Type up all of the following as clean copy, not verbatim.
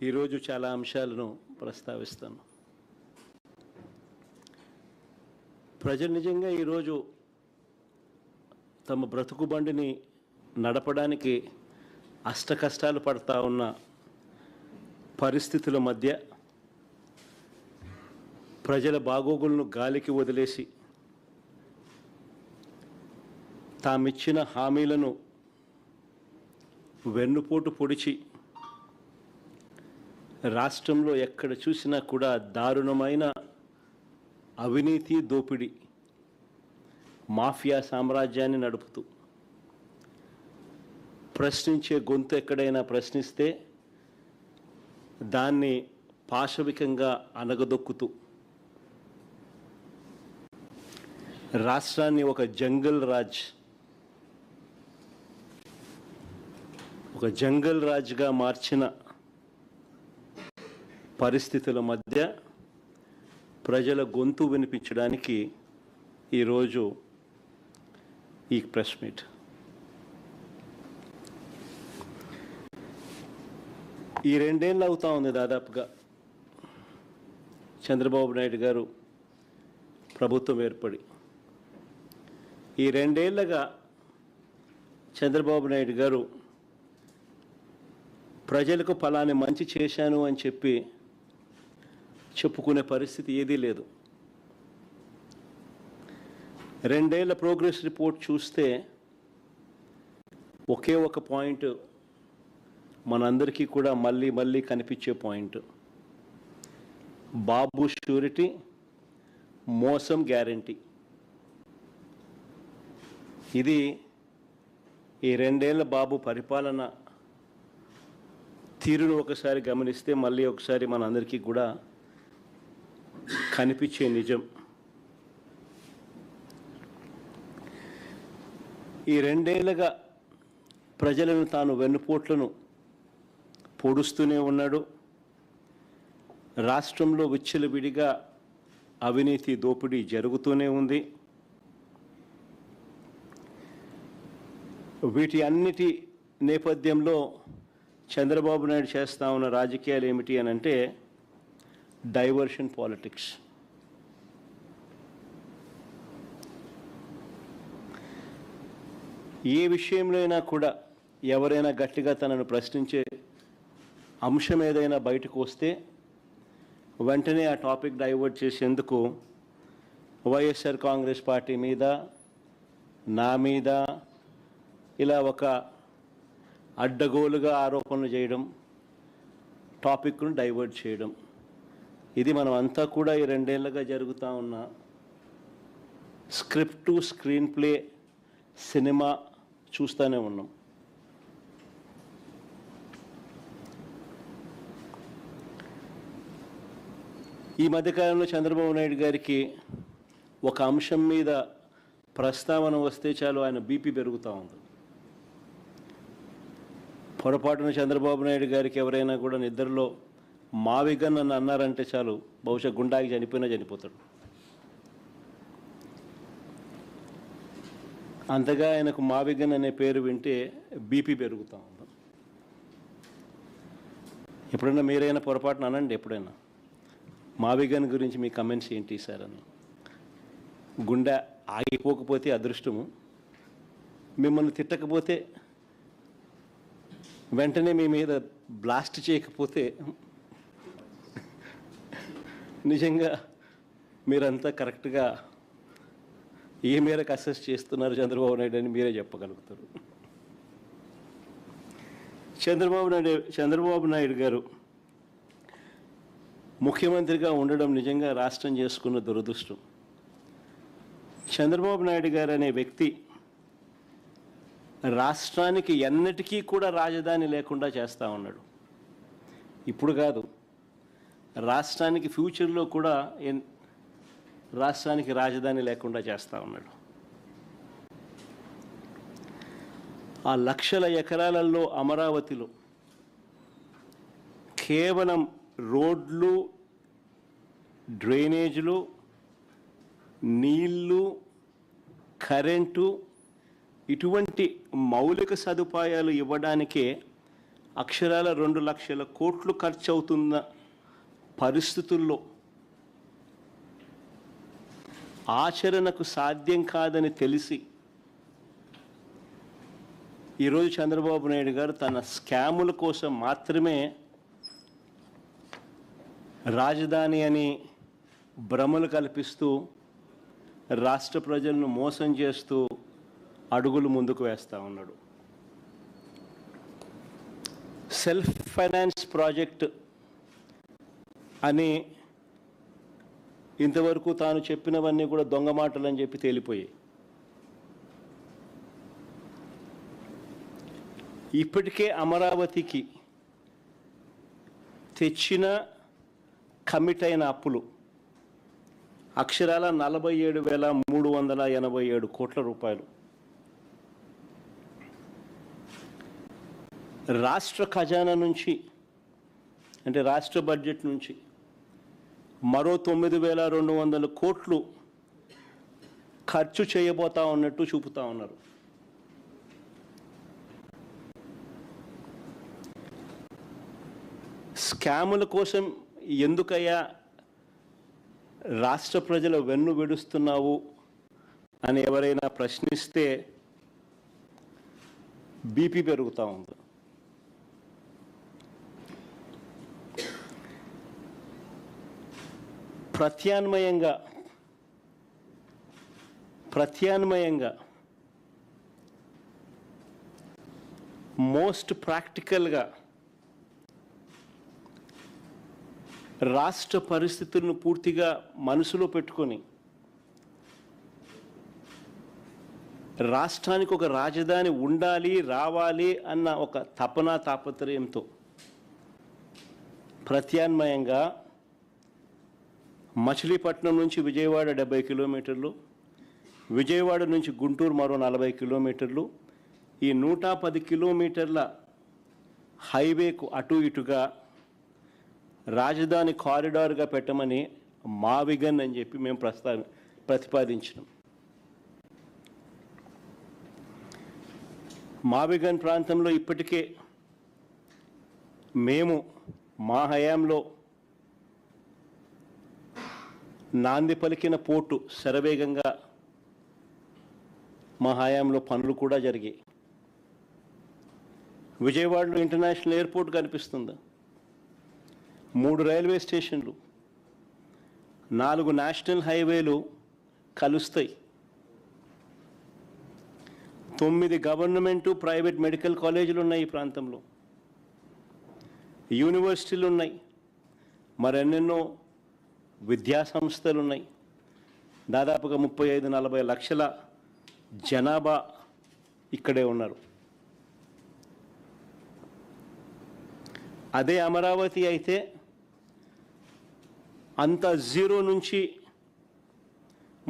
ఈరోజు చాలా అంశాలను ప్రస్తావిస్తాను. ప్రజలు నిజంగా ఈరోజు తమ బ్రతుకుబండిని నడపడానికి అష్టకష్టాలు పడతా ఉన్న పరిస్థితుల మధ్య ప్రజల బాగోగులను గాలికి వదిలేసి తామిచ్చిన హామీలను వెన్నుపోటు పొడిచి రాష్ట్రంలో ఎక్కడ చూసినా కూడా దారుణమైన అవినీతి దోపిడీ మాఫియా సామ్రాజ్యాన్ని నడుపుతూ ప్రశ్నించే గొంతు ఎక్కడైనా ప్రశ్నిస్తే దాన్ని పాశవికంగా అణగదొక్కుతూ రాష్ట్రాన్ని ఒక జంగల్ రాజ్గా మార్చిన పరిస్థితుల మధ్య ప్రజల గొంతు వినిపించడానికి ఈరోజు ఈ ప్రెస్ మీట్. ఈ 2 ఏళ్ళు అవుతా ఉంది దాదాపుగా చంద్రబాబు నాయుడు గారు ప్రభుత్వం ఏర్పడి. ఈ 2 ఏళ్ళగా చంద్రబాబు నాయుడు గారు ప్రజలకు ఫలాని మంచి చేశాను అని చెప్పుకునే పరిస్థితి ఏదీ లేదు. 2 ఏళ్ల ప్రోగ్రెస్ రిపోర్ట్ చూస్తే ఒకే ఒక పాయింట్ మనందరికీ కూడా మళ్ళీ కనిపించే పాయింట్: బాబు షూరిటీ, మోసం గ్యారంటీ. ఇది ఈ 2 ఏళ్ల బాబు పరిపాలన తీరును ఒకసారి గమనిస్తే మళ్ళీ ఒకసారి మనందరికీ కూడా కనిపించే నిజం. ఈ 2 ఏళ్ళగా ప్రజలను తాను వెన్నుపోట్లను పొడుస్తూనే ఉన్నాడు. రాష్ట్రంలో విచ్చలవిడిగా అవినీతి దోపిడీ జరుగుతూనే ఉంది. వీటి అన్నిటి నేపథ్యంలో చంద్రబాబు నాయుడు చేస్తూ ఉన్న రాజకీయాలు ఏమిటి అని అంటే డైవర్షన్ పాలిటిక్స్. ఏ విషయంలో అయినా కూడా ఎవరైనా గట్టిగా తనను ప్రశ్నించే అంశం ఏదైనా బయటకు వస్తే వెంటనే ఆ టాపిక్ డైవర్ట్ చేసేందుకు వైఎస్ఆర్ కాంగ్రెస్ పార్టీ మీద, నా మీద ఇలా ఒక అడ్డగోలుగా ఆరోపణలు చేయడం, టాపిక్ను డైవర్ట్ చేయడం, ఇది మనం అంతా కూడా ఈ 2 ఏళ్ళగా జరుగుతూ ఉన్న script to screen play cinema చూస్తూనే ఉన్నాం. ఈ మధ్యకాలంలో చంద్రబాబు నాయుడు గారికి ఒక అంశం మీద ప్రస్తావన వస్తే చాలు ఆయన బీపీ పెరుగుతూ ఉంది. పొరపాటున చంద్రబాబు నాయుడు గారికి ఎవరైనా కూడా నిద్రలో మావిగన్ అని అన్నారంటే చాలు, బహుశా గుండాకి చనిపోతాడు. అంతగా ఆయనకు మావిగన్ అనే పేరు వింటే బీపీ పెరుగుతూ ఉంది. ఎప్పుడైనా మీరైనా పొరపాటున అనండి, ఎప్పుడైనా మావిగన్ గురించి మీ కమెంట్స్ ఏంటి సార్ అని. గుండె ఆగిపోకపోతే అదృష్టము, మిమ్మల్ని తిట్టకపోతే, వెంటనే మీ మీద బ్లాస్ట్ చేయకపోతే నిజంగా మీరంతా కరెక్ట్గా ఏ మేరకు అసెస్ చేస్తున్నారు చంద్రబాబు నాయుడు అని మీరే చెప్పగలుగుతారు. చంద్రబాబు నాయుడు గారు ముఖ్యమంత్రిగా ఉండడం నిజంగా రాష్ట్రం చేసుకున్న దురదృష్టం. చంద్రబాబు నాయుడు గారు అనే వ్యక్తి రాష్ట్రానికి ఎన్నటికీ కూడా రాజధాని లేకుండా చేస్తూ ఉన్నాడు. ఇప్పుడు కాదు, రాష్ట్రానికి ఫ్యూచర్లో కూడా రాష్ట్రానికి రాజధాని లేకుండా చేస్తూ ఉన్నాడు. ఆ లక్షల ఎకరాలలో అమరావతిలో కేవలం రోడ్లు, డ్రైనేజీలు, నీళ్ళు, కరెంటు, ఇటువంటి మౌలిక సదుపాయాలు ఇవ్వడానికే అక్షరాల 2 లక్షల కోట్లు ఖర్చు అవుతున్న పరిస్థితుల్లో ఆచరణకు సాధ్యం కాదని తెలిసి ఈరోజు చంద్రబాబు నాయుడు గారు తన స్కాముల కోసం మాత్రమే రాజధాని అని భ్రమలు కల్పిస్తూ రాష్ట్ర ప్రజలను మోసం చేస్తూ అడుగులు ముందుకు వేస్తూ ఉన్నాడు. సెల్ఫ్ ఫైనాన్స్ ప్రాజెక్ట్ అని ఇంతవరకు తాను చెప్పినవన్నీ కూడా దొంగ మాటలు అని చెప్పి తేలిపోయాయి. ఇప్పటికే అమరావతికి తెచ్చిన కమిట్ అయిన అప్పులు అక్షరాల 47,387 కోట్ల రూపాయలు. రాష్ట్ర ఖజానా నుంచి అంటే రాష్ట్ర బడ్జెట్ నుంచి మరో 9,200 కోట్లు ఖర్చు చేయబోతా ఉన్నట్టు చూపుతా ఉన్నారు. స్కాముల కోసం ఎందుకయ్యా రాష్ట్ర ప్రజల వెన్ను విడుస్తున్నావు అని ఎవరైనా ప్రశ్నిస్తే బీపీ పెరుగుతూ ఉంది. ప్రత్యామ్నాయంగా మోస్ట్ ప్రాక్టికల్గా రాష్ట్ర పరిస్థితులను పూర్తిగా మనసులో పెట్టుకొని రాష్ట్రానికి ఒక రాజధాని ఉండాలి, రావాలి అన్న ఒక తాపత్రయంతో ప్రత్యామ్నాయంగా మచిలీపట్నం నుంచి విజయవాడ 70 కిలోమీటర్లు, విజయవాడ నుంచి గుంటూరు మరో 40 కిలోమీటర్లు, ఈ 110 కిలోమీటర్ల హైవేకు అటు ఇటుగా రాజధాని కారిడార్గా పెట్టమని మావిగన్ అని చెప్పి మేము ప్రతిపాదించినాం. మావిగన్ ప్రాంతంలో ఇప్పటికే మేము మా హయాంలో నాంది పలికిన పోర్టు శరవేగంగా మా హయాంలో పనులు కూడా జరిగాయి. విజయవాడలో ఇంటర్నేషనల్ ఎయిర్పోర్ట్ కనిపిస్తుంది, 3 రైల్వే స్టేషన్లు, 4 నేషనల్ హైవేలు కలుస్తాయి, 9 గవర్నమెంటు ప్రైవేట్ మెడికల్ కాలేజీలు ఉన్నాయి ఈ ప్రాంతంలో, యూనివర్సిటీలు ఉన్నాయి, మరెన్నెన్నో విద్యా సంస్థలు ఉన్నాయి. దాదాపుగా 35-40 లక్షల జనాభా ఇక్కడే ఉన్నారు. అదే అమరావతి అయితే అంత జీరో నుంచి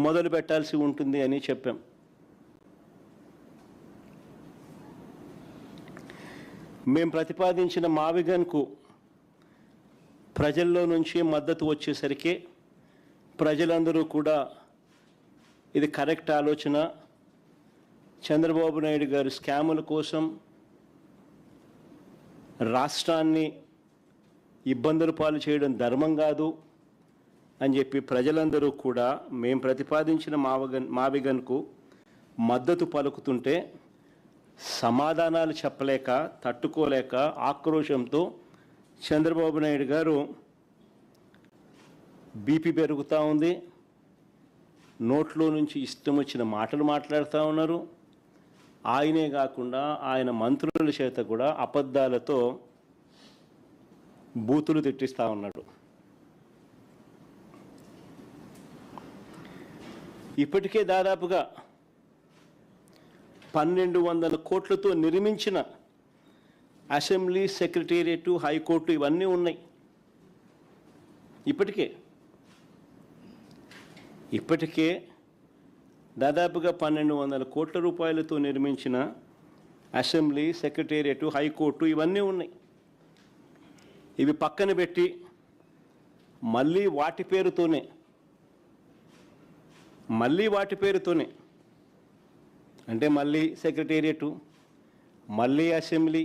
మొదలు పెట్టాల్సి ఉంటుంది అని చెప్పాం. మేము ప్రతిపాదించిన మావిగన్కు ప్రజల్లో నుంచి మద్దతు వచ్చేసరికి ప్రజలందరూ కూడా ఇది కరెక్ట్ ఆలోచన, చంద్రబాబు నాయుడు గారు స్కాముల కోసం రాష్ట్రాన్ని ఇబ్బందులు పాలు చేయడం ధర్మం కాదు అని చెప్పి ప్రజలందరూ కూడా మేము ప్రతిపాదించిన మావిగన్కు మద్దతు పలుకుతుంటే సమాధానాలు చెప్పలేక, తట్టుకోలేక ఆక్రోశంతో చంద్రబాబు నాయుడు గారు బీపీ పెరుగుతూ ఉంది, నోట్లో నుంచి ఇష్టం వచ్చిన మాటలు మాట్లాడుతూ ఉన్నారు. ఆయనే కాకుండా ఆయన మంత్రుల చేత కూడా అబద్ధాలతో బూతులు తిట్టిస్తూ ఉన్నాడు. ఇప్పటికే దాదాపుగా 1,200 కోట్లతో నిర్మించిన అసెంబ్లీ, సెక్రటేరియట్, హైకోర్టు ఇవన్నీ ఉన్నాయి. ఇప్పటికే దాదాపుగా 1,200 కోట్ల రూపాయలతో నిర్మించిన అసెంబ్లీ, సెక్రటేరియట్, హైకోర్టు ఇవన్నీ ఉన్నాయి. ఇవి పక్కన పెట్టి మళ్ళీ వాటి పేరుతోనే అంటే మళ్ళీ సెక్రటేరియట్, మళ్ళీ అసెంబ్లీ,